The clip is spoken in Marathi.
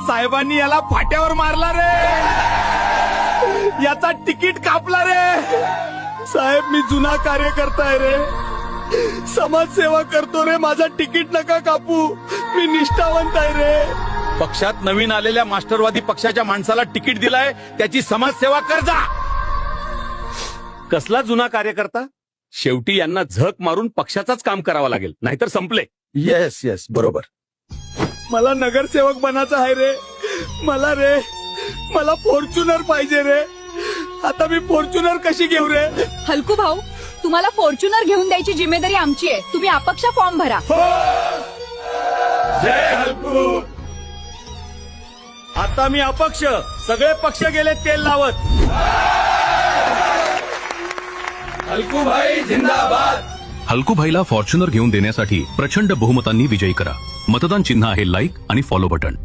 साहेबांनी याला फाट्यावर मारला रे, याचा तिकीट कापला रे. साहेब मी जुना कार्यकर्ता आहे रे, समाजसेवा करतो रे, माझा तिकीट नका कापू, मी निष्ठावंत आहे रे. पक्षात नवीन आलेल्या मास्टरवादी पक्षाच्या माणसाला तिकीट दिलाय, त्याची समाजसेवा कर जा. कसला जुना कार्यकर्ता? शेवटी यांना झक मारून पक्षाचाच काम करावं लागेल, नाहीतर संपले. येस येस बरोबर. मला नगरसेवक बनायचं आहे रे, मला फॉर्च्युनर पाहिजे रे. आता मी फॉर्च्युनर कशी घेऊ रे? हलकू भाऊ, तुम्हाला फॉर्च्युनर घेऊन द्यायची जिम्मेदारी आमची आहे. तुम्ही अपक्ष फॉर्म भरा. जय हलकू. आता मी अपक्ष, सगळे पक्ष गेले तेल लावत. हलकू भाई जिंदाबाद. हलकू भाईला फॉर्च्युनर घेऊन देण्यासाठी प्रचंड बहुमतांनी विजयी करा. मतदान चिन्ह आहे लाईक आणि फॉलो बटन.